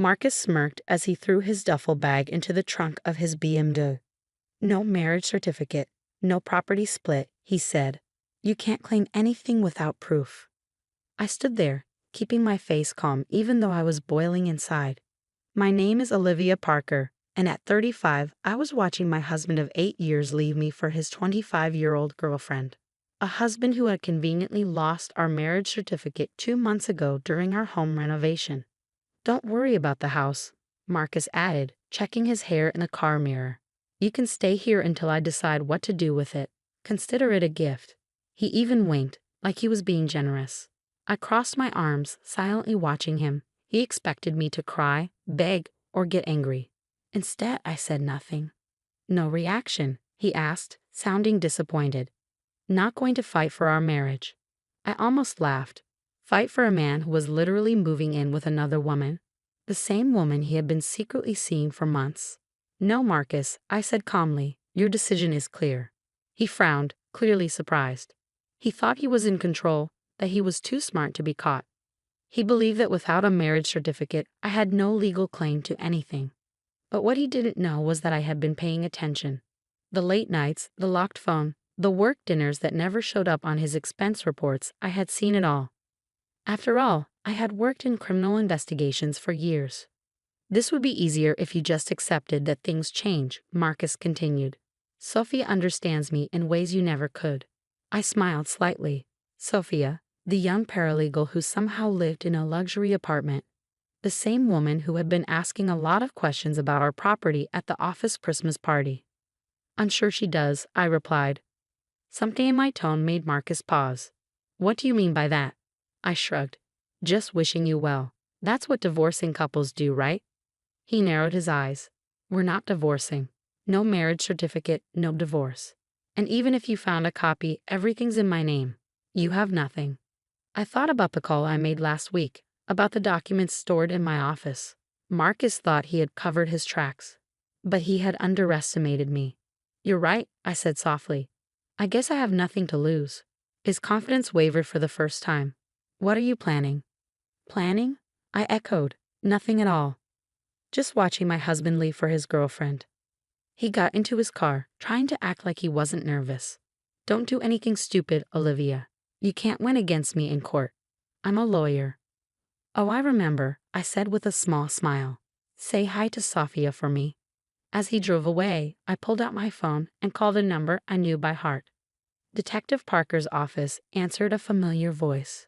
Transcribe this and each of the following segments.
Marcus smirked as he threw his duffel bag into the trunk of his BMW. No marriage certificate, no property split, he said. You can't claim anything without proof. I stood there, keeping my face calm even though I was boiling inside. My name is Olivia Parker, and at 35, I was watching my husband of 8 years leave me for his 25-year-old girlfriend. A husband who had conveniently lost our marriage certificate 2 months ago during our home renovation. Don't worry about the house, Marcus added, checking his hair in a car mirror. You can stay here until I decide what to do with it. Consider it a gift. He even winked, like he was being generous. I crossed my arms, silently watching him. He expected me to cry, beg, or get angry. Instead, I said nothing. No reaction, he asked, sounding disappointed. Not going to fight for our marriage. I almost laughed. Fight for a man who was literally moving in with another woman. The same woman he had been secretly seeing for months. No, Marcus, I said calmly, your decision is clear. He frowned, clearly surprised. He thought he was in control, that he was too smart to be caught. He believed that without a marriage certificate, I had no legal claim to anything. But what he didn't know was that I had been paying attention. The late nights, the locked phone, the work dinners that never showed up on his expense reports, I had seen it all. After all, I had worked in criminal investigations for years. This would be easier if you just accepted that things change, Marcus continued. Sophia understands me in ways you never could. I smiled slightly. Sophia, the young paralegal who somehow lived in a luxury apartment. The same woman who had been asking a lot of questions about our property at the office Christmas party. I'm sure she does, I replied. Something in my tone made Marcus pause. What do you mean by that? I shrugged. Just wishing you well. That's what divorcing couples do, right? He narrowed his eyes. We're not divorcing. No marriage certificate, no divorce. And even if you found a copy, everything's in my name. You have nothing. I thought about the call I made last week, about the documents stored in my office. Marcus thought he had covered his tracks. But he had underestimated me. You're right, I said softly. I guess I have nothing to lose. His confidence wavered for the first time. What are you planning? Planning? I echoed. Nothing at all. Just watching my husband leave for his girlfriend. He got into his car, trying to act like he wasn't nervous. Don't do anything stupid, Olivia. You can't win against me in court. I'm a lawyer. Oh, I remember, I said with a small smile. Say hi to Sophia for me. As he drove away, I pulled out my phone and called a number I knew by heart. Detective Parker's office answered a familiar voice.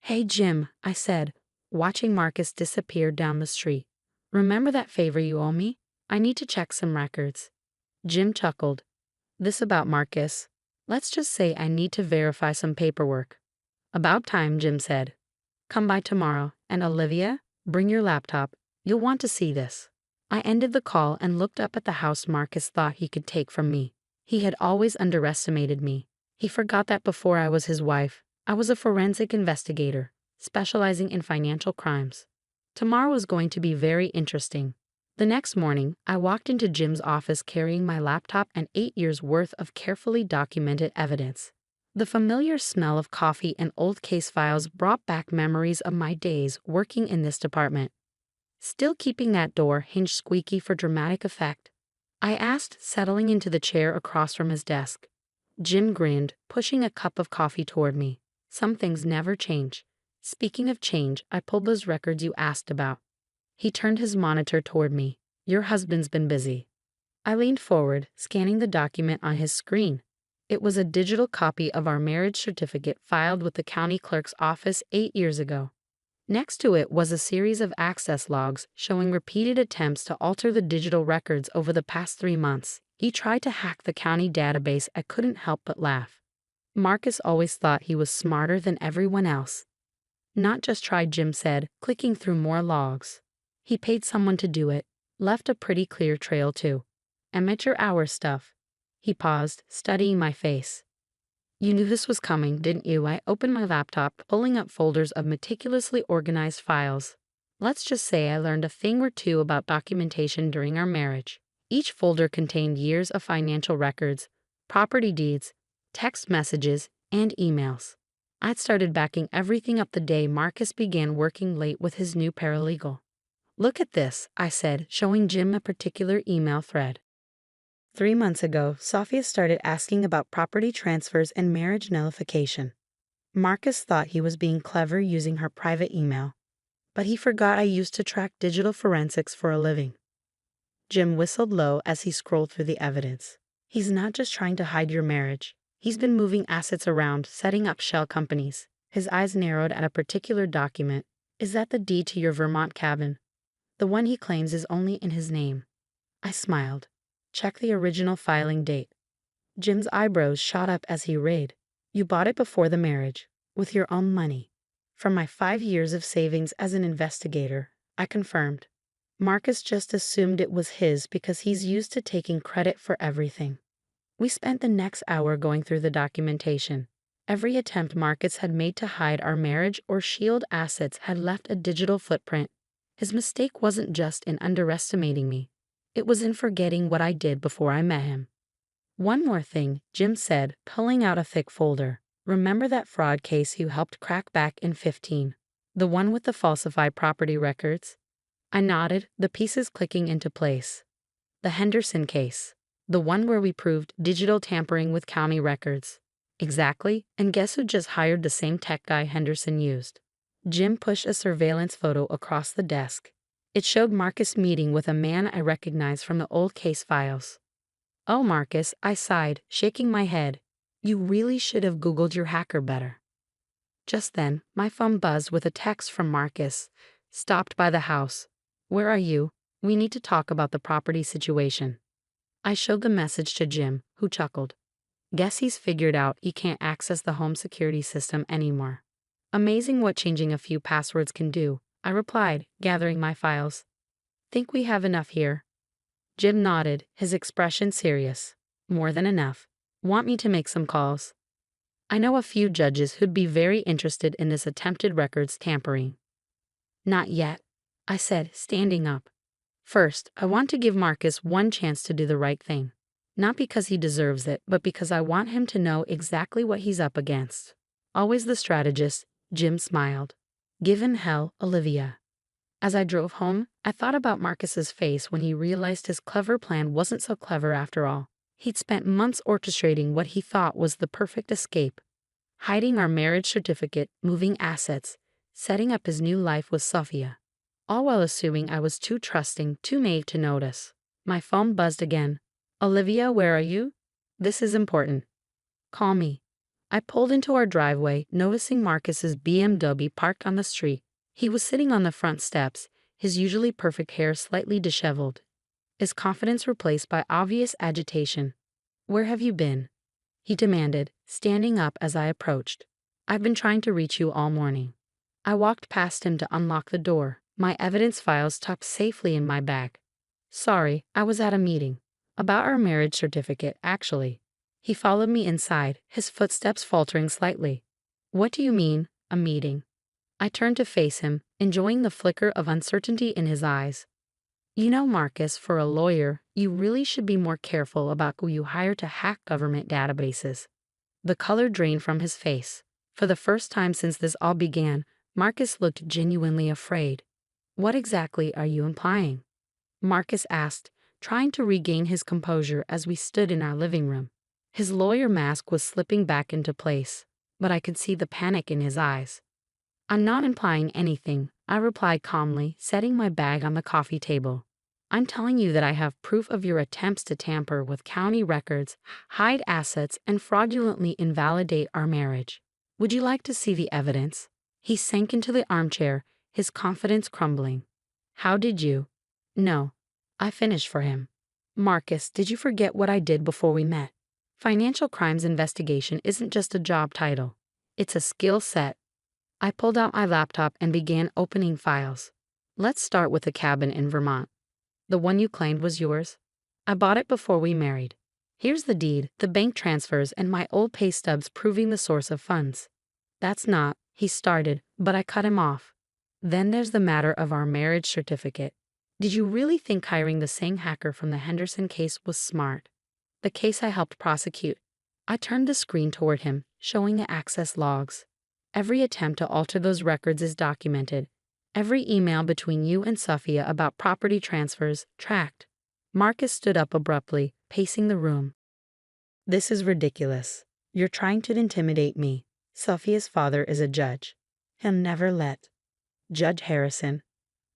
Hey, Jim, I said, watching Marcus disappear down the street. Remember that favor you owe me? I need to check some records. Jim chuckled. This about Marcus. Let's just say I need to verify some paperwork. About time, Jim said. Come by tomorrow, and Olivia, bring your laptop. You'll want to see this. I ended the call and looked up at the house Marcus thought he could take from me. He had always underestimated me. He forgot that before I was his wife, I was a forensic investigator, specializing in financial crimes. Tomorrow was going to be very interesting. The next morning, I walked into Jim's office carrying my laptop and 8 years' worth of carefully documented evidence. The familiar smell of coffee and old case files brought back memories of my days working in this department. Still keeping that door hinged squeaky for dramatic effect, I asked, settling into the chair across from his desk. Jim grinned, pushing a cup of coffee toward me. Some things never change. Speaking of change, I pulled those records you asked about. He turned his monitor toward me. Your husband's been busy. I leaned forward, scanning the document on his screen. It was a digital copy of our marriage certificate filed with the county clerk's office 8 years ago. Next to it was a series of access logs showing repeated attempts to alter the digital records over the past 3 months. He tried to hack the county database. I couldn't help but laugh. Marcus always thought he was smarter than everyone else. Not just tried, Jim said, clicking through more logs. He paid someone to do it. Left a pretty clear trail too. Amateur hour stuff. He paused, studying my face. You knew this was coming, didn't you? I opened my laptop, pulling up folders of meticulously organized files. Let's just say I learned a thing or two about documentation during our marriage. Each folder contained years of financial records, property deeds, text messages, and emails. I'd started backing everything up the day Marcus began working late with his new paralegal. Look at this, I said, showing Jim a particular email thread. 3 months ago, Sophia started asking about property transfers and marriage nullification. Marcus thought he was being clever using her private email, but he forgot I used to track digital forensics for a living. Jim whistled low as he scrolled through the evidence. He's not just trying to hide your marriage. He's been moving assets around, setting up shell companies. His eyes narrowed at a particular document. Is that the deed to your Vermont cabin? The one he claims is only in his name. I smiled. Check the original filing date. Jim's eyebrows shot up as he read. You bought it before the marriage, with your own money. From my 5 years of savings as an investigator, I confirmed. Marcus just assumed it was his because he's used to taking credit for everything. We spent the next hour going through the documentation. Every attempt Marcus had made to hide our marriage or shield assets had left a digital footprint. His mistake wasn't just in underestimating me. It was in forgetting what I did before I met him. One more thing, Jim said, pulling out a thick folder. Remember that fraud case you helped crack back in 15? The one with the falsified property records? I nodded, the pieces clicking into place. The Henderson case. The one where we proved digital tampering with county records. Exactly, and guess who just hired the same tech guy Henderson used? Jim pushed a surveillance photo across the desk. It showed Marcus meeting with a man I recognized from the old case files. Oh, Marcus, I sighed, shaking my head. You really should have Googled your hacker better. Just then, my phone buzzed with a text from Marcus. Stopped by the house. Where are you? We need to talk about the property situation. I showed the message to Jim, who chuckled. Guess he's figured out he can't access the home security system anymore. Amazing what changing a few passwords can do, I replied, gathering my files. Think we have enough here? Jim nodded, his expression serious. More than enough. Want me to make some calls? I know a few judges who'd be very interested in this attempted records tampering. Not yet, I said, standing up. First, I want to give Marcus one chance to do the right thing. Not because he deserves it, but because I want him to know exactly what he's up against. Always the strategist, Jim smiled. Given hell, Olivia. As I drove home, I thought about Marcus's face when he realized his clever plan wasn't so clever after all. He'd spent months orchestrating what he thought was the perfect escape. Hiding our marriage certificate, moving assets, setting up his new life with Sophia. All while assuming I was too trusting, too naive to notice. My phone buzzed again. Olivia, where are you? This is important. Call me. I pulled into our driveway, noticing Marcus's BMW parked on the street. He was sitting on the front steps, his usually perfect hair slightly disheveled. His confidence replaced by obvious agitation. Where have you been? He demanded, standing up as I approached. I've been trying to reach you all morning. I walked past him to unlock the door, my evidence files tucked safely in my bag. Sorry, I was at a meeting. About our marriage certificate, actually. He followed me inside, his footsteps faltering slightly. What do you mean, a meeting? I turned to face him, enjoying the flicker of uncertainty in his eyes. You know, Marcus, for a lawyer, you really should be more careful about who you hire to hack government databases. The color drained from his face. For the first time since this all began, Marcus looked genuinely afraid. What exactly are you implying? Marcus asked, trying to regain his composure as we stood in our living room. His lawyer mask was slipping back into place, but I could see the panic in his eyes. I'm not implying anything, I replied calmly, setting my bag on the coffee table. I'm telling you that I have proof of your attempts to tamper with county records, hide assets, and fraudulently invalidate our marriage. Would you like to see the evidence? He sank into the armchair, his confidence crumbling. How did you? No. I finished for him. Marcus, did you forget what I did before we met? Financial crimes investigation isn't just a job title. It's a skill set. I pulled out my laptop and began opening files. Let's start with the cabin in Vermont. The one you claimed was yours? I bought it before we married. Here's the deed, the bank transfers, and my old pay stubs proving the source of funds. That's not, he started, but I cut him off. Then there's the matter of our marriage certificate. Did you really think hiring the same hacker from the Henderson case was smart? The case I helped prosecute. I turned the screen toward him, showing the access logs. Every attempt to alter those records is documented. Every email between you and Sophia about property transfers tracked. Marcus stood up abruptly, pacing the room. This is ridiculous. You're trying to intimidate me. Sophia's father is a judge. He'll never let. Judge Harrison.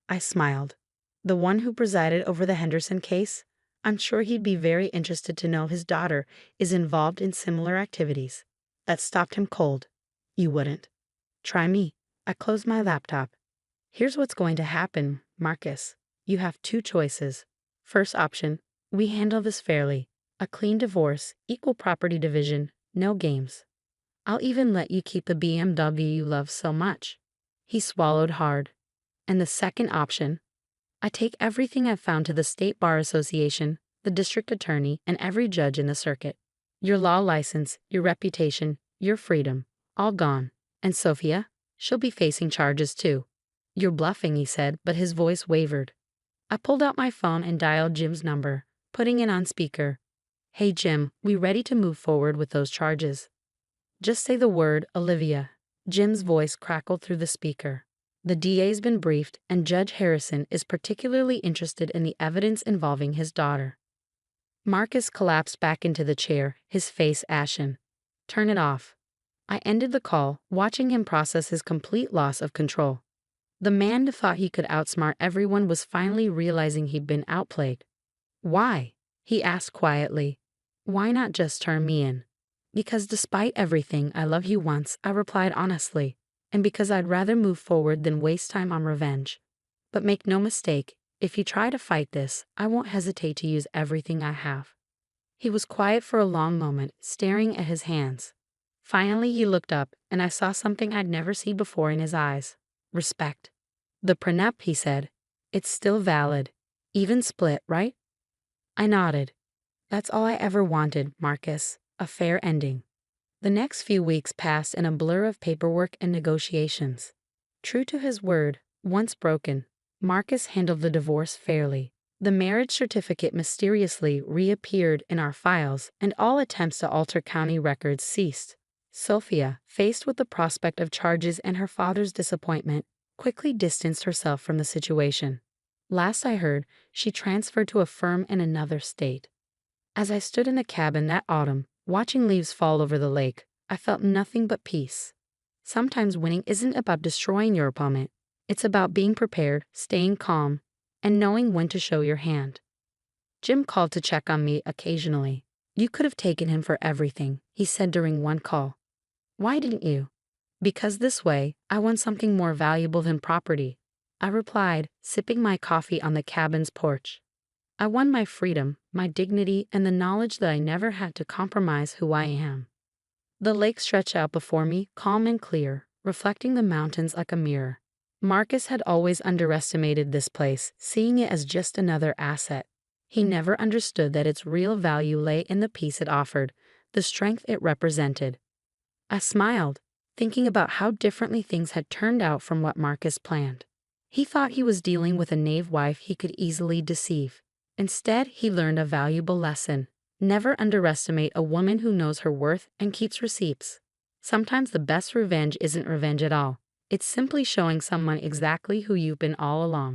I smiled. The one who presided over the Henderson case? I'm sure he'd be very interested to know his daughter is involved in similar activities. That stopped him cold. You wouldn't. Try me. I closed my laptop. Here's what's going to happen, Marcus. You have two choices. First option, we handle this fairly. A clean divorce, equal property division, no games. I'll even let you keep the BMW you love so much. He swallowed hard. And the second option, I take everything I've found to the State Bar Association, the district attorney, and every judge in the circuit. Your law license, your reputation, your freedom, all gone. And Sophia? She'll be facing charges too. You're bluffing, he said, but his voice wavered. I pulled out my phone and dialed Jim's number, putting it on speaker. Hey Jim, we ready to move forward with those charges? Just say the word, Olivia. Jim's voice crackled through the speaker. The DA's been briefed, and Judge Harrison is particularly interested in the evidence involving his daughter. Marcus collapsed back into the chair, his face ashen. Turn it off. I ended the call, watching him process his complete loss of control. The man who thought he could outsmart everyone was finally realizing he'd been outplayed. Why? He asked quietly. Why not just turn me in? Because despite everything, I love you once, I replied honestly, and because I'd rather move forward than waste time on revenge. But make no mistake, if you try to fight this, I won't hesitate to use everything I have. He was quiet for a long moment, staring at his hands. Finally, he looked up, and I saw something I'd never seen before in his eyes. Respect. The prenup, he said. It's still valid. Even split, right? I nodded. That's all I ever wanted, Marcus. A fair ending. The next few weeks passed in a blur of paperwork and negotiations. True to his word, once broken, Marcus handled the divorce fairly. The marriage certificate mysteriously reappeared in our files, and all attempts to alter county records ceased. Sophia, faced with the prospect of charges and her father's disappointment, quickly distanced herself from the situation. Last I heard, she transferred to a firm in another state. As I stood in the cabin that autumn, watching leaves fall over the lake, I felt nothing but peace. Sometimes winning isn't about destroying your opponent. It's about being prepared, staying calm, and knowing when to show your hand. Jim called to check on me occasionally. You could have taken him for everything, he said during one call. Why didn't you? Because this way, I want something more valuable than property, I replied, sipping my coffee on the cabin's porch. I won my freedom, my dignity, and the knowledge that I never had to compromise who I am. The lake stretched out before me, calm and clear, reflecting the mountains like a mirror. Marcus had always underestimated this place, seeing it as just another asset. He never understood that its real value lay in the peace it offered, the strength it represented. I smiled, thinking about how differently things had turned out from what Marcus planned. He thought he was dealing with a knave wife he could easily deceive. Instead, he learned a valuable lesson. Never underestimate a woman who knows her worth and keeps receipts. Sometimes the best revenge isn't revenge at all. It's simply showing someone exactly who you've been all along.